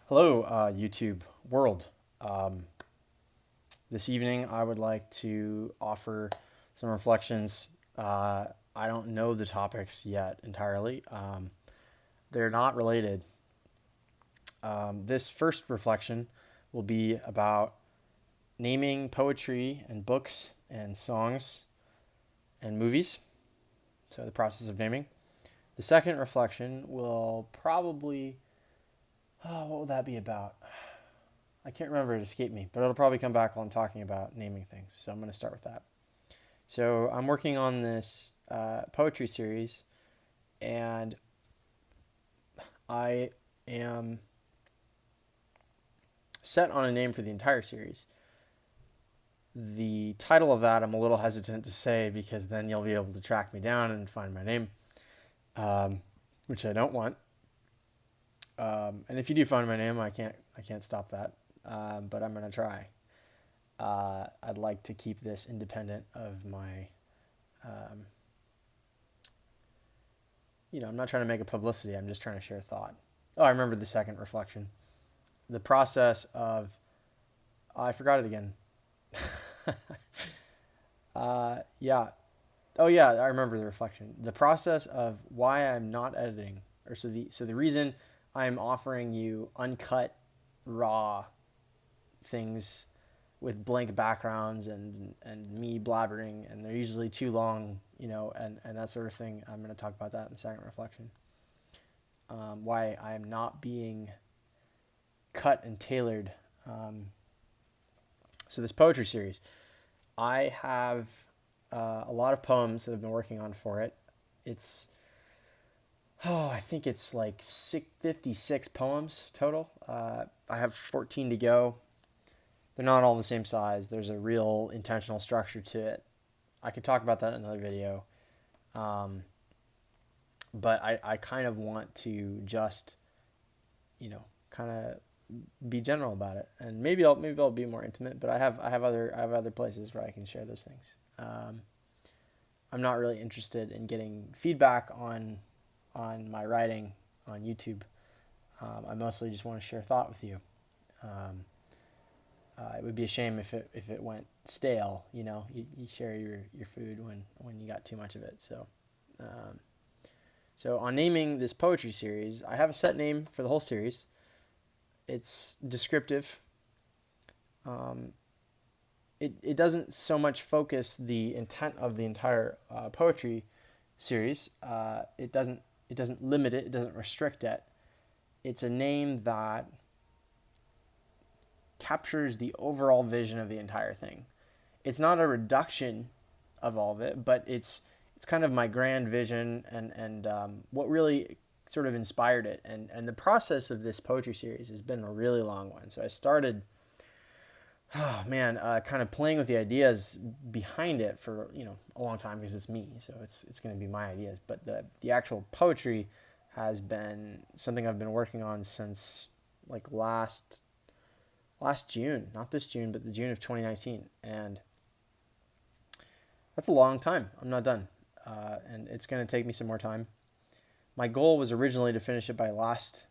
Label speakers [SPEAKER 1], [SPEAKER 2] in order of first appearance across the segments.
[SPEAKER 1] Hello, YouTube world. Um, this evening, I would like to offer some reflections. I don't know the topics yet entirely. They're not related. This first reflection will be about naming poetry and books and songs and movies. So, the process of naming. The second reflection will probably, what will that be about? I can't remember, it escaped me, but it'll probably come back while I'm talking about naming things. So I'm going to start with that. So I'm working on this poetry series, and I am set on a name for the entire series. The title of that I'm a little hesitant to say because then you'll be able to track me down and find my name, which I don't want. And if you do find my name, I can't stop that, but I'm gonna try. I'd like to keep this independent of my, um, I'm not trying to make a publicity. I'm just trying to share thought. Oh, I remember the second reflection. The process of, I forgot it again. Yeah. Oh yeah, I remember the reflection. The process of why I'm not editing, or so the reason I'm offering you uncut, raw things with blank backgrounds and me blabbering, and they're usually too long, and that sort of thing. I'm going to talk about that in the second reflection. Why I'm not being cut and tailored. So this poetry series, I have a lot of poems that I've been working on for it. It's I think it's like 56 poems total. I have 14 to go. They're not all the same size. There's a real intentional structure to it. I could talk about that in another video. Um, but I kind of want to just, kind of be general about it, and maybe I'll be more intimate. But I have other places where I can share those things. I'm not really interested in getting feedback on my writing on YouTube. I mostly just want to share thought with you. Um, it would be a shame if it went stale. You share your food when you got too much of it. Um, so on naming this poetry series, I have a set name for the whole series. It's descriptive. Um, it doesn't so much focus the intent of the entire poetry series. It doesn't limit it. It doesn't restrict it. It's a name that captures the overall vision of the entire thing. It's not a reduction of all of it, but it's kind of my grand vision and what really sort of inspired it. And the process of this poetry series has been a really long one. So I started, oh man, kind of playing with the ideas behind it for a long time because it's me, so it's going to be my ideas. But the actual poetry has been something I've been working on since like last June, not this June, but the June of 2019, and that's a long time. I'm not done, and it's going to take me some more time. My goal was originally to finish it by last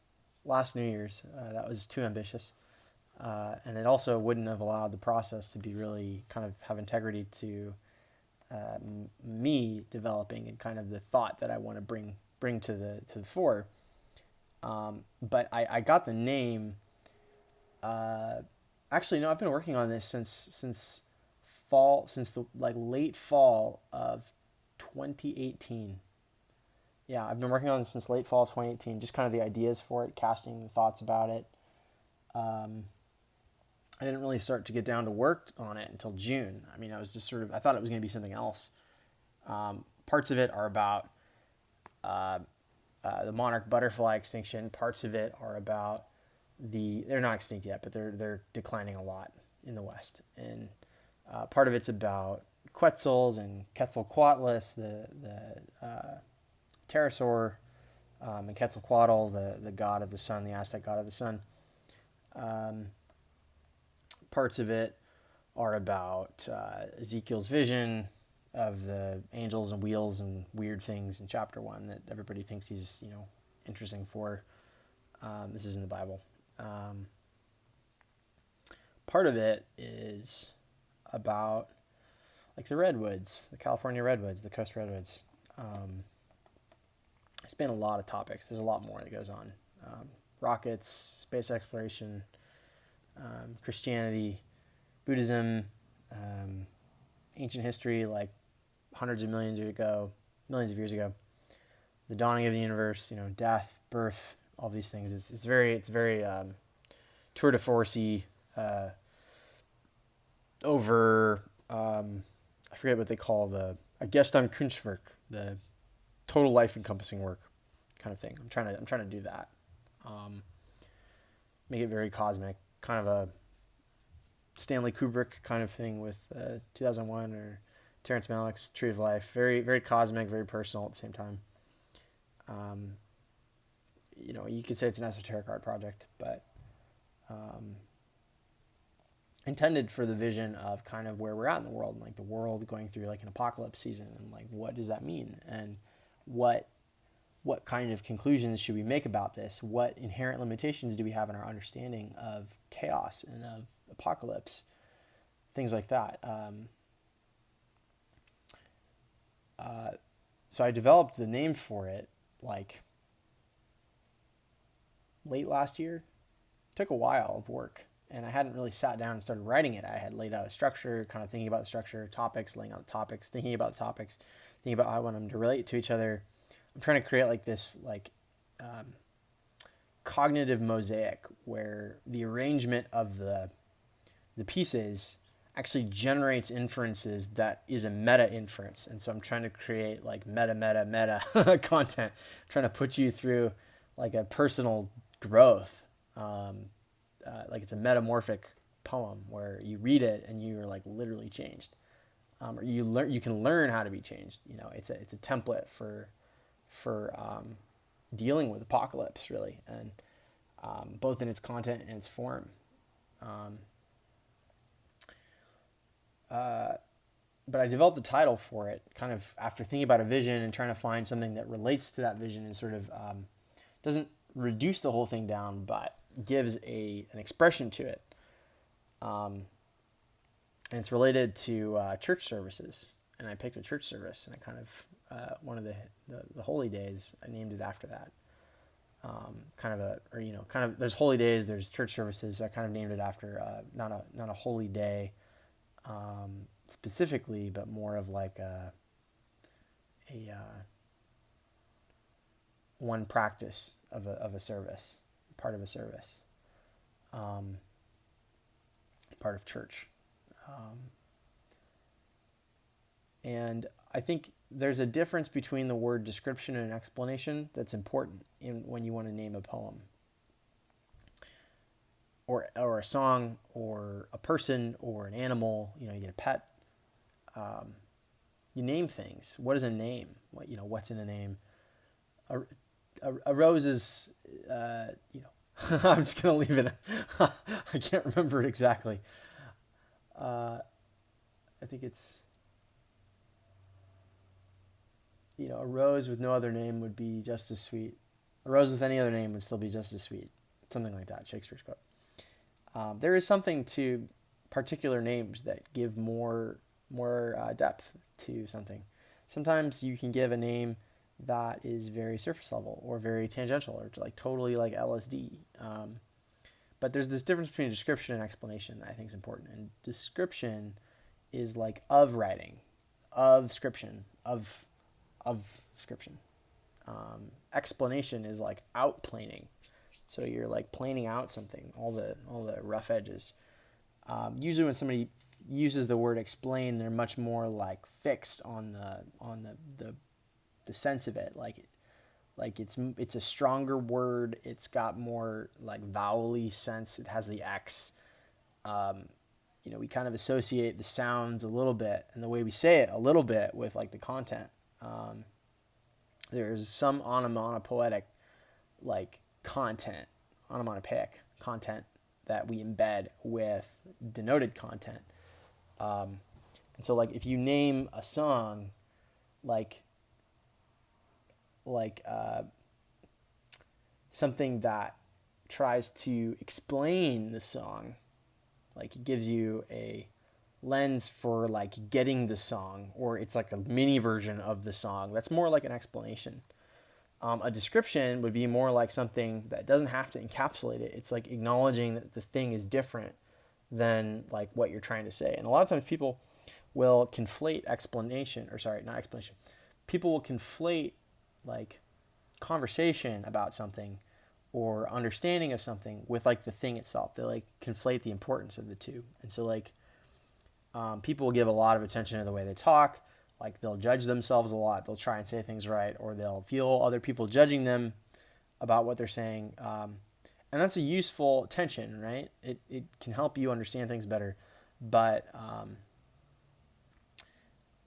[SPEAKER 1] New Year's. That was too ambitious, and it also wouldn't have allowed the process to be really kind of have integrity to me developing and kind of the thought that I want to bring to the fore. But I got the name. Actually, no, I've been working on this since fall, since the like late fall of 2018. Yeah, I've been working on this since late fall of 2018. Just kind of the ideas for it, casting the thoughts about it. Um, I didn't really start to get down to work on it until June. I mean, I was just sort of I thought it was going to be something else. Parts of it are about uh, the monarch butterfly extinction. Parts of it are about they're not extinct yet, but they're declining a lot in the West. And part of it's about Quetzals and Quetzalcoatlus, the pterosaur, and Quetzalcoatl, the god of the sun, the Aztec god of the sun. Um, Parts of it are about Ezekiel's vision of the angels and wheels and weird things in chapter 1 that everybody thinks he's interesting for. This is in the Bible. Um, Part of it is about like the redwoods, the California redwoods, the coast redwoods. I span a lot of topics. There's a lot more that goes on. Rockets, space exploration, Christianity, Buddhism, ancient history, like hundreds of millions of years ago, the dawning of the universe, death, birth, all these things. It's very tour de force-y, over, I forget what they call a Gestern Kunstwerk, the total life encompassing work kind of thing. I'm trying to do that. Make it very cosmic, kind of a Stanley Kubrick kind of thing with 2001 or Terrence Malick's Tree of Life. Very, very cosmic, very personal at the same time. You could say it's an esoteric art project, but intended for the vision of kind of where we're at in the world, and like the world going through like an apocalypse season, and like what does that mean, and what kind of conclusions should we make about this? What inherent limitations do we have in our understanding of chaos and of apocalypse? Things like that. So I developed the name for it like late last year. It took a while of work, and I hadn't really sat down and started writing it. I had laid out a structure, kind of thinking about the structure, topics, laying out the topics, thinking about the topics, thinking about how I want them to relate to each other. I'm trying to create like this cognitive mosaic where the arrangement of the pieces actually generates inferences that is a meta inference. And so I'm trying to create like meta content, I'm trying to put you through like a personal growth. Like it's a metamorphic poem where you read it and you're like literally changed. Or you can learn how to be changed. It's a template for dealing with apocalypse, really, and both in its content and its form. But I developed the title for it kind of after thinking about a vision and trying to find something that relates to that vision and sort of doesn't reduce the whole thing down, but gives an expression to it. And it's related to church services. And I picked a church service, and I kind of one of the holy days, I named it after that. There's holy days, there's church services, so I kind of named it after not a holy day specifically, but more of like a one practice of a service, part of a service, part of church. And I think there's a difference between the word description and explanation that's important when you want to name a poem or a song or a person or an animal. You get a pet. You name things. What is a name? What's in a name? A rose is, I'm just going to leave it. I can't remember it exactly. I think it's, a rose with no other name would be just as sweet. A rose with any other name would still be just as sweet. Something like that, Shakespeare's quote. There is something to particular names that give more depth to something. Sometimes you can give a name that is very surface level or very tangential or like totally like LSD. But there's this difference between description and explanation that I think is important. And description is like of writing, of scription, of scription. Explanation is like outplaning. So you're like planing out something, all the rough edges. Usually when somebody uses the word explain, they're much more like fixed on the sense of it. Like it's a stronger word. It's got more like vowel-y sense. It has the X. We kind of associate the sounds a little bit and the way we say it a little bit with like the content. There's some onomatopoeic like onomatopoeic content that we embed with denoted content. And so like if you name a song like something that tries to explain the song. Like it gives you a lens for like getting the song, or it's like a mini version of the song. That's more like an explanation. A description would be more like something that doesn't have to encapsulate it. It's like acknowledging that the thing is different than like what you're trying to say. And a lot of times people will conflate explanation, or sorry, not explanation. People will conflate like conversation about something or understanding of something with like the thing itself. They like conflate the importance of the two. And so like people will give a lot of attention to the way they talk. Like they'll judge themselves a lot. They'll try and say things right, or they'll feel other people judging them about what they're saying. And that's a useful attention, right? It can help you understand things better, but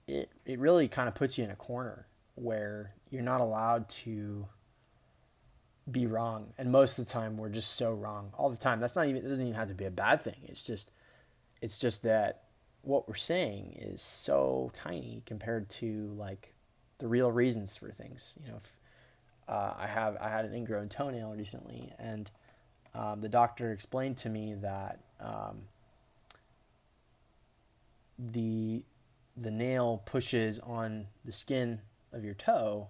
[SPEAKER 1] it really kind of puts you in a corner where you're not allowed to be wrong. And most of the time we're just so wrong all the time. That's not even, it doesn't even have to be a bad thing. It's just that what we're saying is so tiny compared to like the real reasons for things. You know, if, I had an ingrown toenail recently, and the doctor explained to me that the nail pushes on the skin of your toe,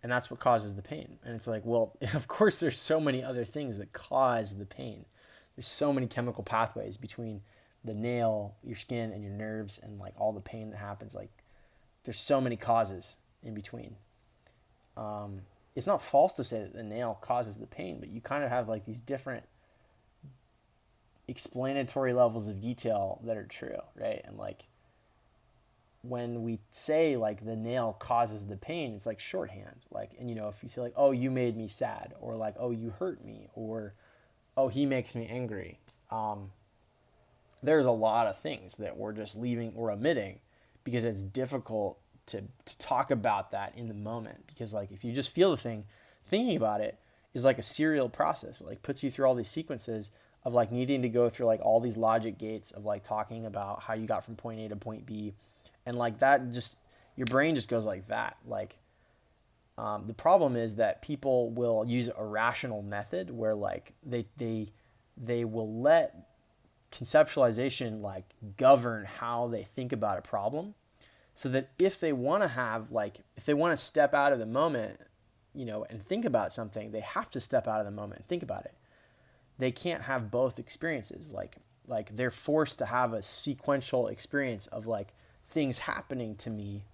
[SPEAKER 1] and that's what causes the pain. And it's like, well, of course there's so many other things that cause the pain. There's so many chemical pathways between the nail, your skin, and your nerves, and like all the pain that happens. Like there's so many causes in between. It's not false to say that the nail causes the pain, but you kind of have like these different explanatory levels of detail that are true, right? And like when we say like the nail causes the pain, it's like shorthand. Like, and you know, if you say like, oh, you made me sad, or like, oh, you hurt me, or oh, he makes me angry. There's a lot of things that we're just leaving or omitting because it's difficult to talk about that in the moment. Because like if you just feel the thing, thinking about it is like a serial process. It like puts you through all these sequences of like needing to go through like all these logic gates of like talking about how you got from point A to point B. And like that just, your brain just goes like that. Like the problem is that people will use a rational method where like they will let conceptualization like govern how they think about a problem, so that if they want to have like, if they want to step out of the moment, you know, and think about something, they have to step out of the moment and think about it. They can't have both experiences. Like they're forced to have a sequential experience of like things happening to me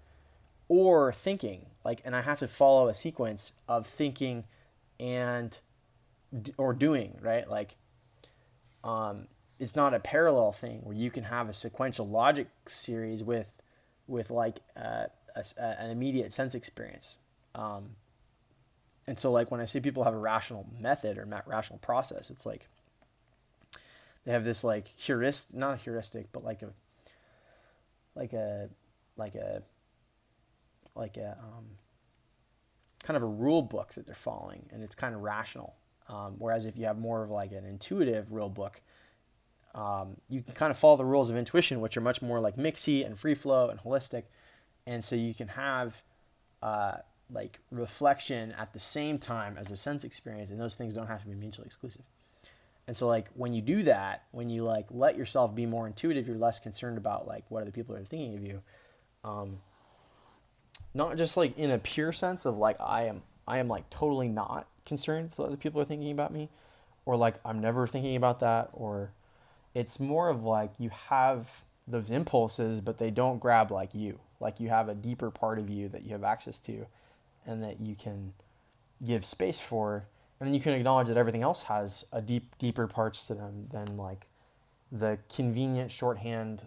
[SPEAKER 1] or thinking, like, and I have to follow a sequence of thinking and or doing, right? Like it's not a parallel thing where you can have a sequential logic series with like an immediate sense experience. And so like when I see people have a rational method or rational process, it's like they have this like not a heuristic, but like a kind of a rule book that they're following, and it's kind of rational. Whereas if you have more of like an intuitive rule book, you can kind of follow the rules of intuition, which are much more like mixy and free flow and holistic. And so you can have like reflection at the same time as a sense experience, and those things don't have to be mutually exclusive. And so like when you do that, when you like let yourself be more intuitive, you're less concerned about like what other people are thinking of you. Not just like in a pure sense of like I am like totally not concerned with what other people are thinking about me, or like I'm never thinking about that, or it's more of like you have those impulses, but they don't grab like you. Like you have a deeper part of you that you have access to and that you can give space for. And then you can acknowledge that everything else has a deeper parts to them than like the convenient shorthand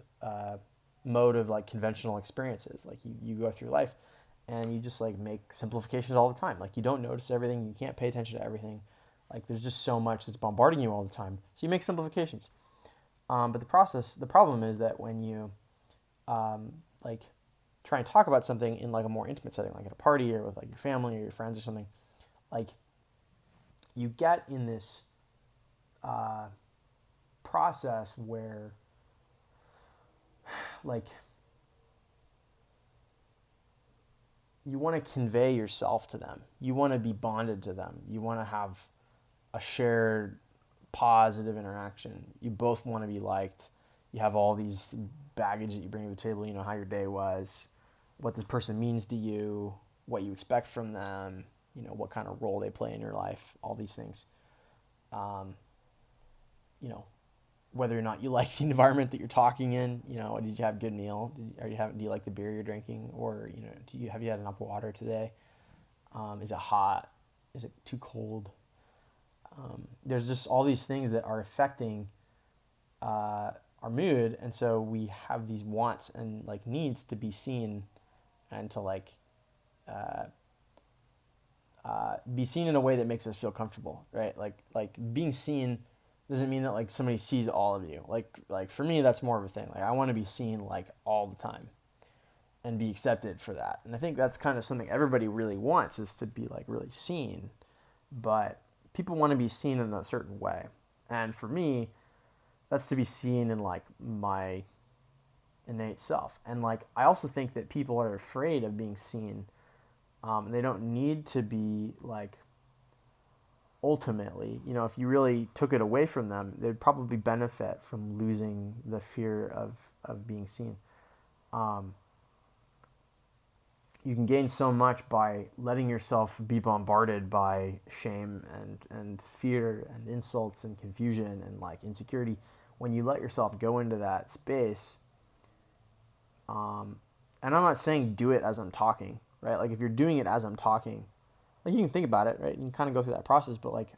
[SPEAKER 1] mode of like conventional experiences. Like you go through life and you just like make simplifications all the time. Like you don't notice everything. You can't pay attention to everything. Like there's just so much that's bombarding you all the time. So you make simplifications. But the problem is that when you like try and talk about something in like a more intimate setting, like at a party or with like your family or your friends or something, like you get in this process where like you want to convey yourself to them. You want to be bonded to them. You want to have a shared positive interaction. You both want to be liked. You have all these baggage that you bring to the table, you know, how your day was, what this person means to you, what you expect from them, you know, what kind of role they play in your life, all these things. You know, whether or not you like the environment that you're talking in, you know, did you have a good meal? Do you like the beer you're drinking? Or, you know, have you had enough water today? Is it hot? Is it too cold? There's just all these things that are affecting our mood, and so we have these wants and like needs to be seen and to like be seen in a way that makes us feel comfortable, right? Like being seen doesn't mean that like somebody sees all of you. Like for me, that's more of a thing. Like I want to be seen like all the time and be accepted for that. And I think that's kind of something everybody really wants, is to be like really seen. But people want to be seen in a certain way. And for me, that's to be seen in like my innate self. And like I also think that people are afraid of being seen. They don't need to be like, ultimately, you know, if you really took it away from them, they'd probably benefit from losing the fear of being seen. You can gain so much by letting yourself be bombarded by shame and fear and insults and confusion and like insecurity. When you let yourself go into that space, and I'm not saying do it as I'm talking, right? Like if you're doing it as I'm talking, like you can think about it, right? You can kind of go through that process, but like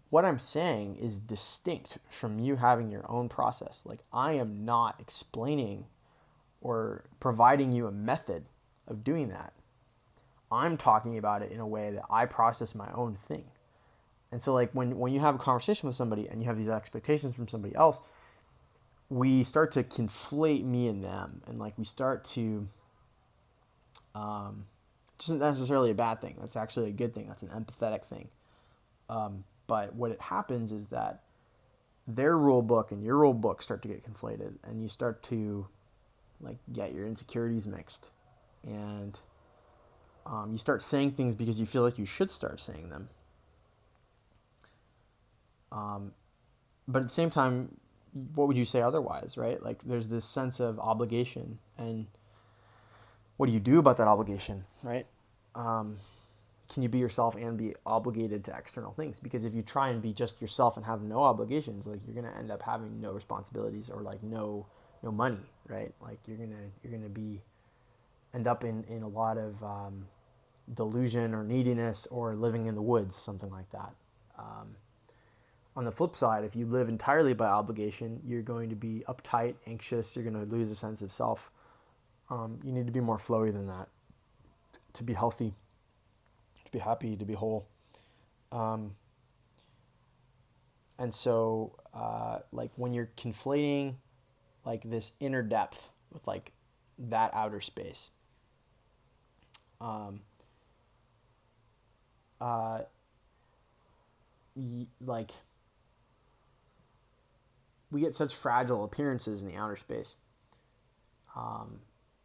[SPEAKER 1] what I'm saying is distinct from you having your own process. Like I am not explaining or providing you a method of doing that. I'm talking about it in a way that I process my own thing. And so like when you have a conversation with somebody and you have these expectations from somebody else, we start to conflate me and them, and like we start to which isn't necessarily a bad thing. That's actually a good thing. That's an empathetic thing. But what it happens is that their rule book and your rule book start to get conflated, and you start to like get your insecurities mixed, and you start saying things because you feel like you should start saying them. But at the same time, what would you say otherwise, right? Like there's this sense of obligation, and what do you do about that obligation, right? Can you be yourself and be obligated to external things? Because if you try and be just yourself and have no obligations, like you're gonna end up having no responsibilities or like no money, right? Like you're gonna be end up in a lot of delusion or neediness or living in the woods, something like that. On the flip side, if you live entirely by obligation, you're going to be uptight, anxious. You're going to lose a sense of self. You need to be more flowy than that to be healthy, to be happy, to be whole. And so, like when you're conflating like this inner depth with like that outer space, like we get such fragile appearances in the outer space,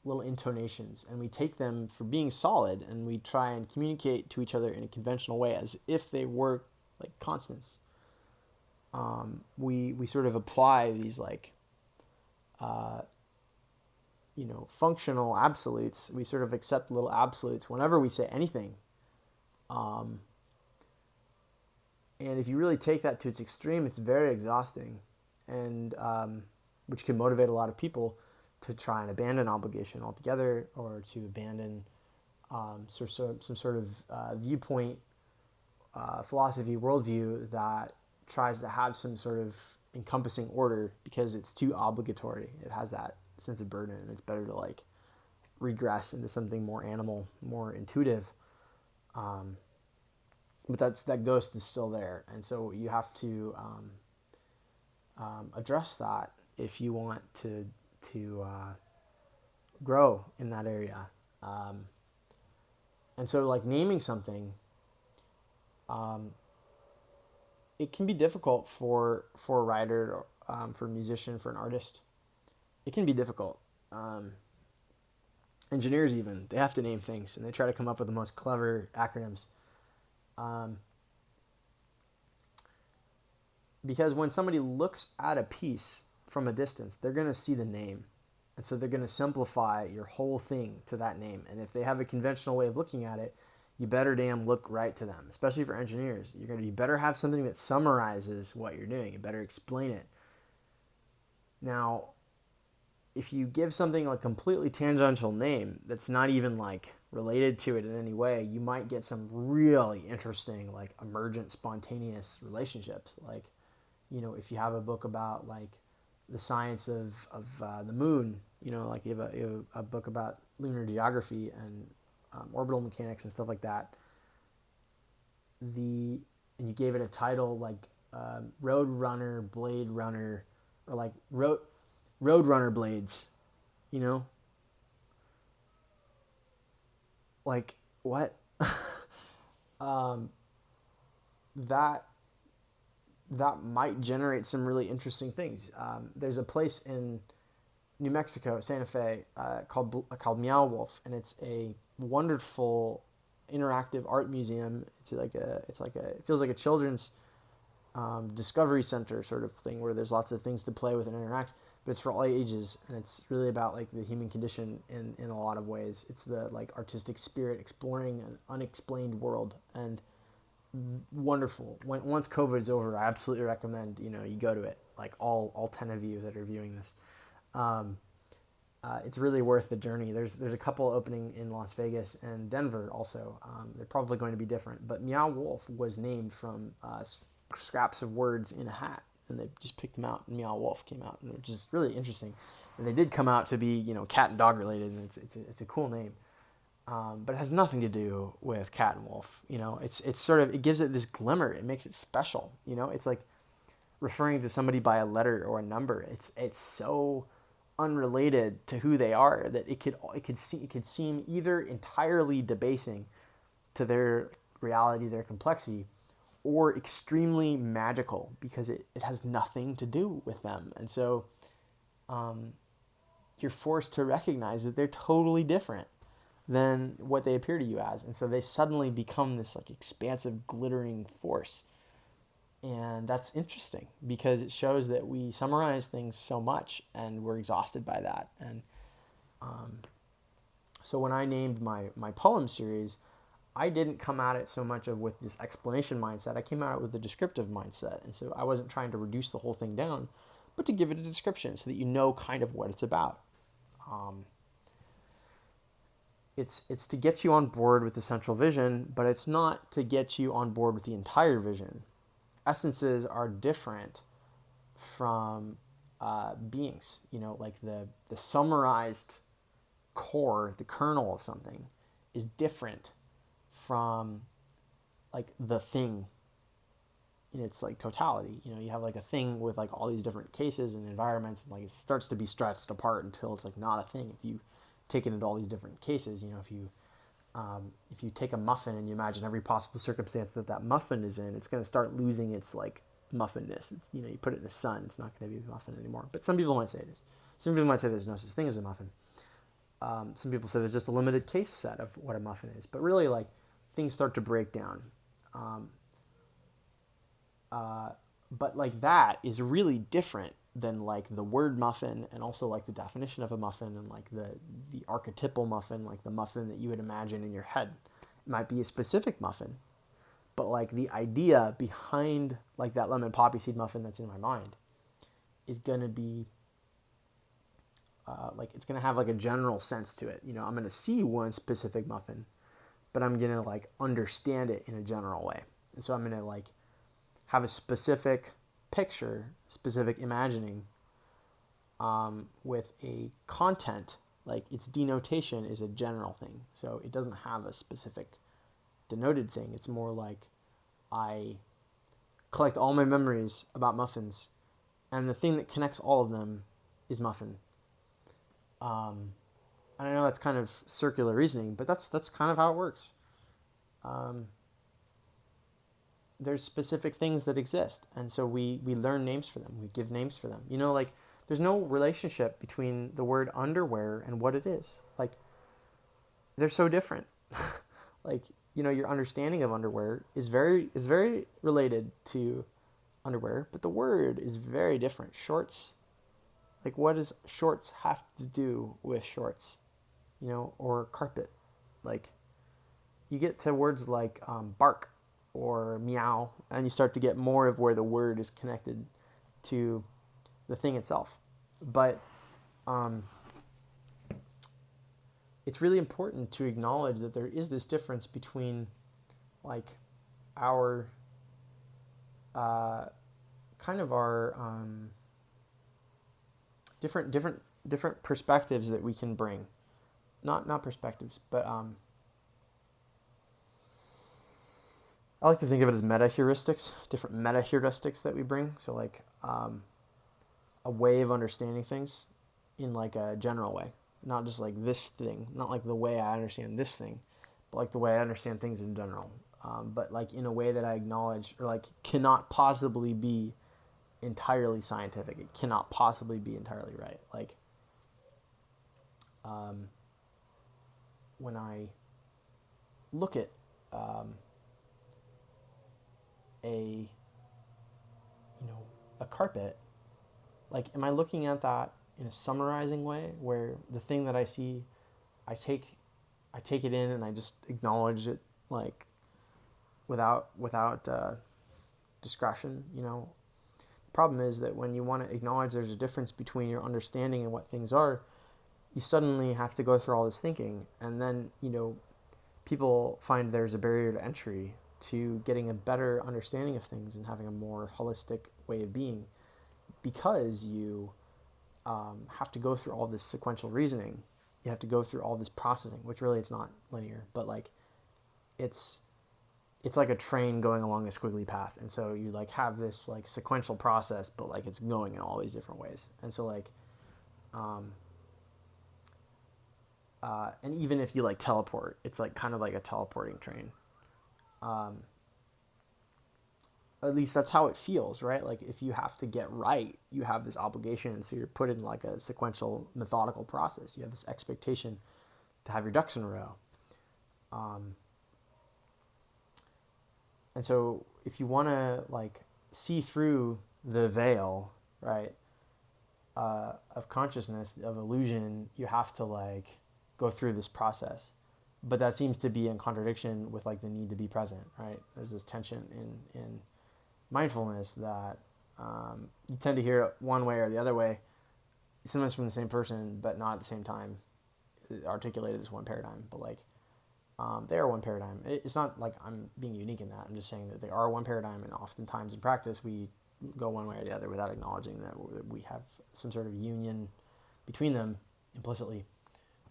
[SPEAKER 1] little intonations, and we take them for being solid, and we try and communicate to each other in a conventional way as if they were like constants. We sort of apply these like functional absolutes. We sort of accept little absolutes whenever we say anything. And if you really take that to its extreme, it's very exhausting, and which can motivate a lot of people to try and abandon obligation altogether, or to abandon some sort of viewpoint, philosophy, worldview that tries to have some sort of encompassing order because it's too obligatory. It has that sense of burden, and it's better to like regress into something more animal, more intuitive. But that ghost is still there, and so you have to address that if you want to grow in that area. And so like naming something, it can be difficult for a writer, for a musician, for an artist. It can be difficult. Engineers even, they have to name things, and they try to come up with the most clever acronyms. because when somebody looks at a piece from a distance, they're going to see the name. And so they're going to simplify your whole thing to that name. And if they have a conventional way of looking at it, you better damn look right to them, especially for engineers. You better have something that summarizes what you're doing. You better explain it. Now, if you give something a completely tangential name that's not even like related to it in any way, you might get some really interesting like emergent spontaneous relationships. Like, if you have a book about like the science of the moon, like you have a book about lunar geography and orbital mechanics and stuff like that. And you gave it a title like Road Runner, Blade Runner, or like Road Runner Blades, like what? That might generate some really interesting things. There's a place in New Mexico, Santa Fe, called Meow Wolf, and it's a wonderful interactive art museum. It feels like a children's discovery center sort of thing where there's lots of things to play with and interact, but it's for all ages, and it's really about like the human condition in a lot of ways. It's the like artistic spirit exploring an unexplained world, and wonderful. Once COVID's over, I absolutely recommend you go to it. Like all 10 of you that are viewing this, it's really worth the journey. There's a couple opening in Las Vegas and Denver also. They're probably going to be different, but Meow Wolf was named from scraps of words in a hat, and they just picked them out, and Meow Wolf came out, which is really interesting. And they did come out to be cat and dog related, and it's a cool name. But it has nothing to do with cat and wolf. It's sort of, it gives it this glimmer. It makes it special. It's like referring to somebody by a letter or a number. It's so unrelated to who they are that it could seem either entirely debasing to their reality, their complexity, or extremely magical because it has nothing to do with them. And so you're forced to recognize that they're totally different than what they appear to you as. And so they suddenly become this like expansive, glittering force. And that's interesting because it shows that we summarize things so much and we're exhausted by that. And so when I named my poem series, I didn't come at it so much with this explanation mindset. I came at it with a descriptive mindset. And so I wasn't trying to reduce the whole thing down, but to give it a description so that you know kind of what it's about. It's to get you on board with the central vision, but it's not to get you on board with the entire vision. Essences are different from beings. Like the summarized core, the kernel of something, is different from like the thing in its like totality. You have like a thing with like all these different cases and environments, and like it starts to be stretched apart until it's like not a thing. If you take it into all these different cases, if you take a muffin and you imagine every possible circumstance that muffin is in, it's going to start losing its like muffinness. It's, you put it in the sun, it's not going to be a muffin anymore. But some people might say it is. Some people might say there's no such thing as a muffin. Some people say there's just a limited case set of what a muffin is. But really, like, things start to break down. But like that is really different than like the word muffin, and also like the definition of a muffin, and like the archetypal muffin, like the muffin that you would imagine in your head. It might be a specific muffin, but like the idea behind like that lemon poppy seed muffin that's in my mind is going to be like, it's going to have like a general sense to it. I'm going to see one specific muffin, but I'm going to like understand it in a general way. And so I'm going to like have a specific picture, specific imagining, with a content, like its denotation is a general thing. So it doesn't have a specific denoted thing. It's more like I collect all my memories about muffins, and the thing that connects all of them is muffin. And I know that's kind of circular reasoning, but that's kind of how it works. There's specific things that exist, and so we learn names for them. We give names for them. Like, there's no relationship between the word underwear and what it is. Like, they're so different. Like, your understanding of underwear is very related to underwear, but the word is very different. Shorts, like what does shorts have to do with shorts, or carpet? Like you get to words like bark or meow, and you start to get more of where the word is connected to the thing itself. But it's really important to acknowledge that there is this difference between like our kind of our different perspectives that we can bring. Not perspectives, but I like to think of it as meta heuristics, different meta heuristics that we bring. So like a way of understanding things in like a general way, not just like this thing, not like the way I understand this thing, but like the way I understand things in general. But like in a way that I acknowledge or like cannot possibly be entirely scientific. It cannot possibly be entirely right. Like when I look at a a carpet, like am I looking at that in a summarizing way where the thing that I see, I take it in and I just acknowledge it like without discretion. The problem is that when you want to acknowledge there's a difference between your understanding and what things are, you suddenly have to go through all this thinking, and then people find there's a barrier to entry to getting a better understanding of things and having a more holistic way of being, because you have to go through all this sequential reasoning. You have to go through all this processing, which really it's not linear, but like it's like a train going along a squiggly path. And so you like have this like sequential process, but like it's going in all these different ways. And so like, and even if you like teleport, it's like kind of like a teleporting train. At least that's how it feels, right? Like if you have to get right, you have this obligation. And so you're put in like a sequential methodical process. You have this expectation to have your ducks in a row. And so if you want to like see through the veil, right, of consciousness, of illusion, you have to like go through this process. But that seems to be in contradiction with like the need to be present, right? There's this tension in mindfulness that you tend to hear it one way or the other way, sometimes from the same person, but not at the same time articulated as one paradigm. But like they are one paradigm. It's not like I'm being unique in that. I'm just saying that they are one paradigm, and oftentimes in practice we go one way or the other without acknowledging that we have some sort of union between them implicitly,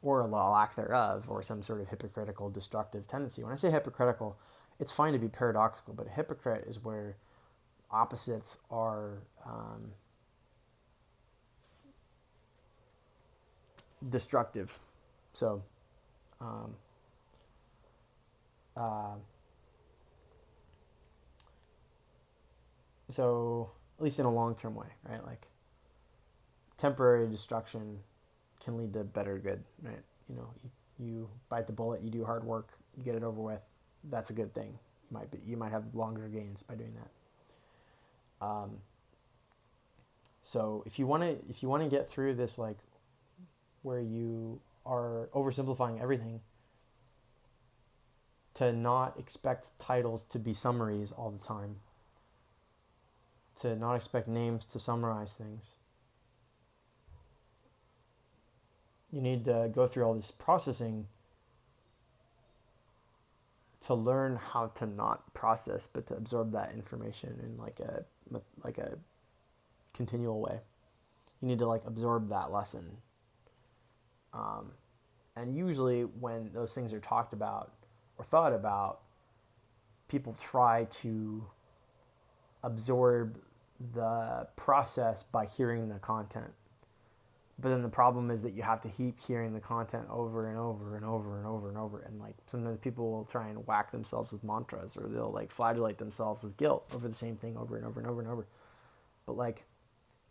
[SPEAKER 1] or a lack thereof, or some sort of hypocritical, destructive tendency. When I say hypocritical, it's fine to be paradoxical, but a hypocrite is where opposites are destructive. So at least in a long-term way, right? Like temporary destruction can lead to better good, right? You bite the bullet, you do hard work, you get it over with. That's a good thing. You might have longer gains by doing that. So if you want to get through this, like where you are oversimplifying everything, to not expect titles to be summaries all the time, to not expect names to summarize things. You need to go through all this processing to learn how to not process, but to absorb that information in like a continual way. You need to like absorb that lesson. And usually when those things are talked about or thought about, people try to absorb the process by hearing the content. But then the problem is that you have to keep hearing the content over and over and over and over and over. And like sometimes people will try and whack themselves with mantras, or they'll like flagellate themselves with guilt over the same thing over and over and over and over. But like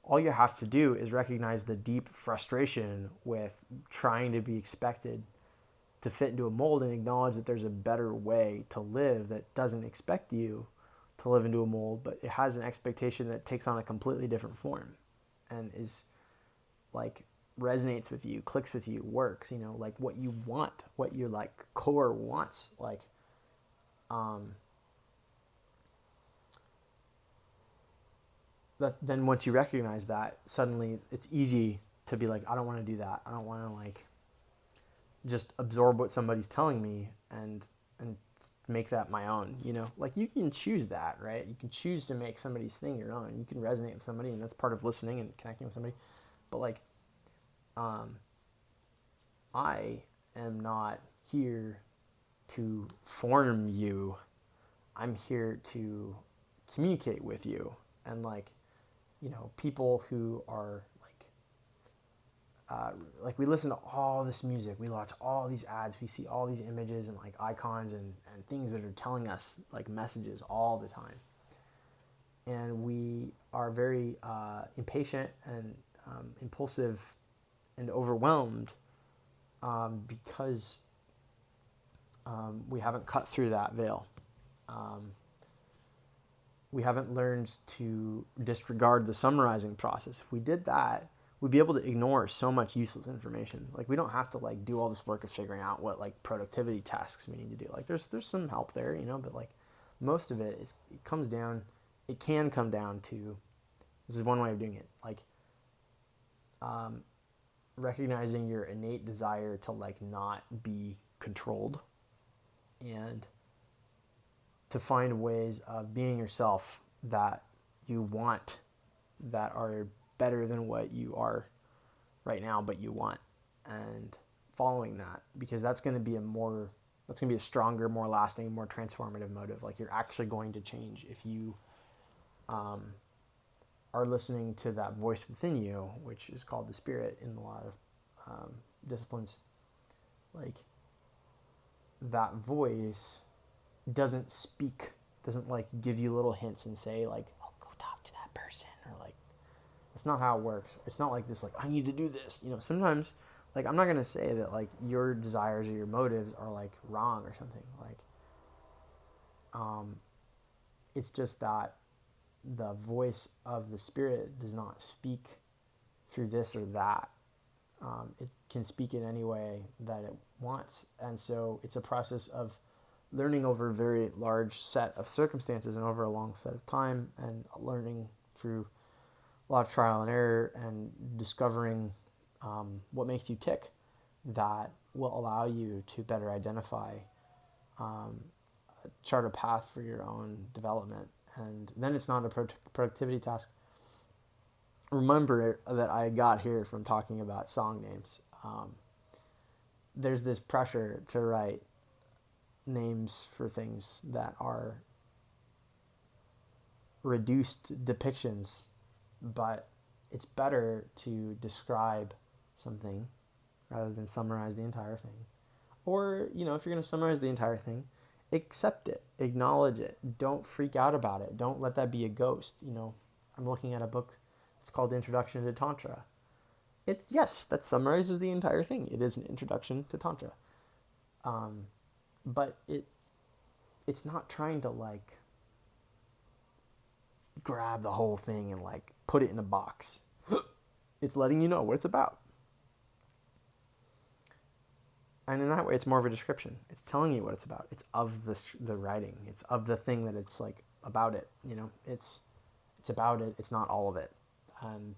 [SPEAKER 1] all you have to do is recognize the deep frustration with trying to be expected to fit into a mold, and acknowledge that there's a better way to live that doesn't expect you to live into a mold, but it has an expectation that takes on a completely different form and is like resonates with you, clicks with you, works, like what you want, what your like core wants. Like, then once you recognize that, suddenly it's easy to be like, I don't want to do that. I don't want to like just absorb what somebody's telling me and make that my own, like you can choose that, right? You can choose to make somebody's thing your own. You can resonate with somebody, and that's part of listening and connecting with somebody. But like, I am not here to form you. I'm here to communicate with you. And like, people who are like we listen to all this music, we watch all these ads, we see all these images and like icons and things that are telling us like messages all the time. And we are very impatient and impulsive and overwhelmed because we haven't cut through that veil. We haven't learned to disregard the summarizing process. If we did that, we'd be able to ignore so much useless information. Like we don't have to like do all this work of figuring out what like productivity tasks we need to do. Like there's some help there, but like most of it it can come down to, this is one way of doing it, like recognizing your innate desire to like not be controlled and to find ways of being yourself that you want, that are better than what you are right now, but you want, and following that, because that's going to be a stronger, more lasting, more transformative motive. Like you're actually going to change if you are listening to that voice within you, which is called the spirit in a lot of disciplines. Like that voice doesn't like give you little hints and say like, oh, go talk to that person, or like, that's not how it works. It's not like this, like, I need to do this. Sometimes, like, I'm not going to say that, like, your desires or your motives are, like, wrong or something. Like, it's just that the voice of the spirit does not speak through this or that. It can speak in any way that it wants. And so it's a process of learning over a very large set of circumstances and over a long set of time, and learning through a lot of trial and error and discovering what makes you tick, that will allow you to better identify, chart a path for your own development. And then it's not a productivity task. Remember that I got here from talking about song names. There's this pressure to write names for things that are reduced depictions, but it's better to describe something rather than summarize the entire thing. Or, if you're going to summarize the entire thing, accept it, acknowledge it, don't freak out about it, don't let that be a ghost. I'm looking at a book, it's called Introduction to Tantra. Yes, that summarizes the entire thing. It is an introduction to Tantra. But it's not trying to like grab the whole thing and like put it in a box. It's letting you know what it's about. And in that way, it's more of a description. It's telling you what it's about. It's of the writing. It's of the thing that it's like about it. It's about it. It's not all of it. And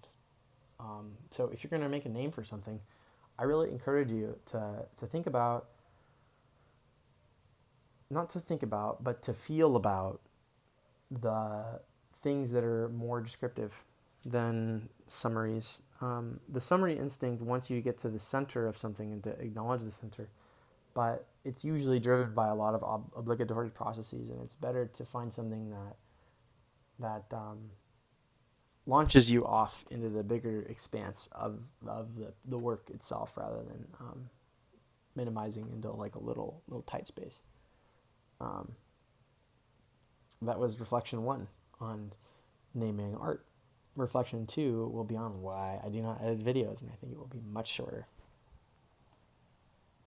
[SPEAKER 1] so if you're going to make a name for something, I really encourage you to think about, not to think about, but to feel about the things that are more descriptive than summaries. The summary instinct wants you to get to the center of something and to acknowledge the center, but it's usually driven by a lot of obligatory processes, and it's better to find something that launches you off into the bigger expanse of the work itself, rather than minimizing into like a little tight space. That was reflection 1 on naming art. Reflection 2 will be on why I do not edit videos, and I think it will be much shorter.